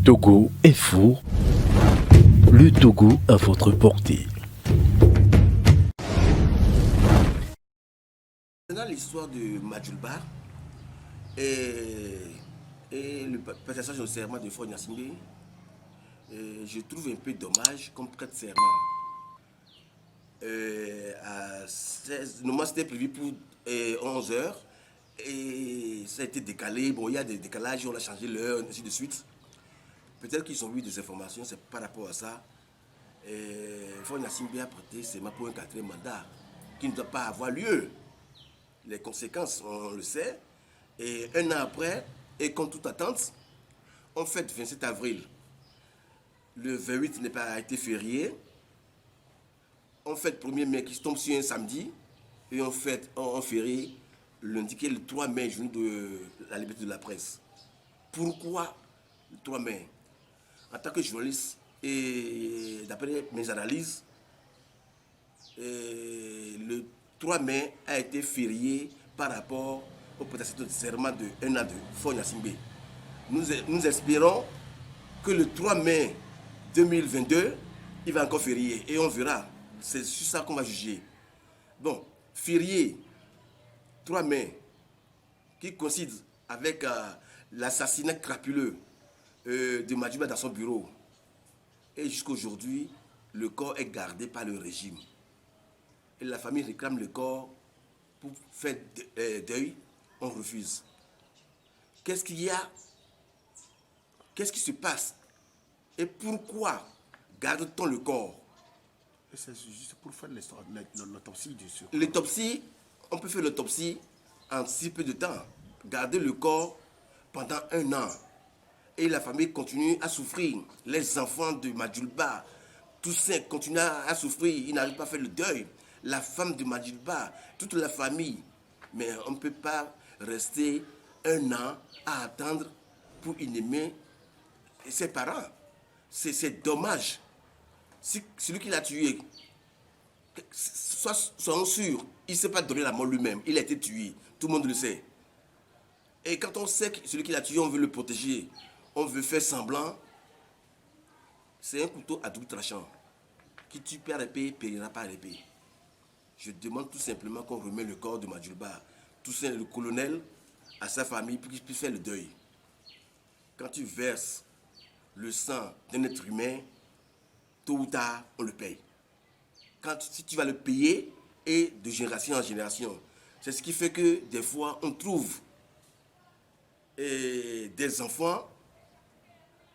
Togo est fou. Le Togo à votre portée. Dans l'histoire de Majulba et le passage au serment de Fort Gnassingbé, je trouve un peu dommage comme prête serment. Normalement, c'était prévu pour 11 heures et ça a été décalé. Bon, il y a des décalages, on a changé l'heure, ainsi de suite. Peut-être qu'ils ont eu des informations, c'est par rapport à ça. Fort Gnassingbé a prêté serment pour un 4e mandat qui ne doit pas avoir lieu. Les conséquences, on le sait. Et un an après, et contre toute attente, on fête 27 avril. Le 28 n'a pas été férié. On fête 1er mai qui tombe sur un samedi. Et on fête en férié lundi qui est le 3 mai, journée de la liberté de la presse. Pourquoi le 3 mai? En tant que journaliste, et d'après mes analyses, le 3 mai a été férié par rapport au prestation de serment de 1 an de Fort Gnassingbé. Nous espérons que le 3 mai 2022, il va encore férier et on verra. C'est sur ça qu'on va juger. Bon, férié 3 mai, qui coïncide avec l'assassinat crapuleux de Majulba dans son bureau. Et jusqu'à aujourd'hui, le corps est gardé par le régime. Et la famille réclame le corps pour faire deuil, on refuse. Qu'est-ce qu'il y a? Qu'est-ce qui se passe? Et pourquoi garde-t-on le corps? C'est juste pour faire l'autopsie du sur. L'autopsie, on peut faire l'autopsie en si peu de temps. Garder le corps pendant 1 an. Et la famille continue à souffrir. Les enfants de Majulba, tous ces continuent à souffrir. Ils n'arrivent pas à faire le deuil. La femme de Majulba, toute la famille. Mais on ne peut pas rester 1 an à attendre pour inhumer ses parents. C'est dommage. Si celui qui l'a tué, soyons sûrs, il ne s'est pas donné la mort lui-même. Il a été tué. Tout le monde le sait. Et quand on sait que celui qui l'a tué, on veut le protéger, on veut faire semblant, c'est un couteau à double tranchant. Qui tue par épée, périra par épée. Je demande tout simplement qu'on remet le corps de Majulba, Toussaint le colonel, à sa famille pour qu'il puisse faire le deuil. Quand tu verses le sang d'un être humain, tôt ou tard, on le paye. Si tu vas le payer, et de génération en génération. C'est ce qui fait que des fois, on trouve des enfants,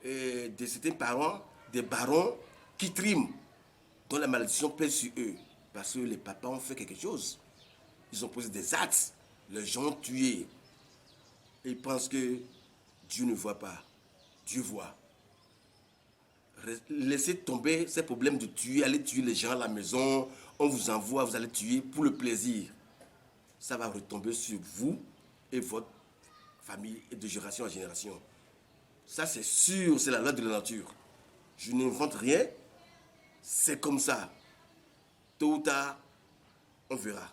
de certains parents, des barons qui triment, dont la malédiction pèse sur eux. Parce que les papas ont fait quelque chose. Ils ont posé des actes. Les gens ont tué. Et ils pensent que Dieu ne voit pas. Dieu voit. Laissez tomber ces problèmes de tuer, allez tuer les gens à la maison, on vous envoie, vous allez tuer pour le plaisir. Ça va retomber sur vous et votre famille et de génération en génération. Ça c'est sûr, c'est la loi de la nature. Je n'invente rien, c'est comme ça. Tôt ou tard, on verra.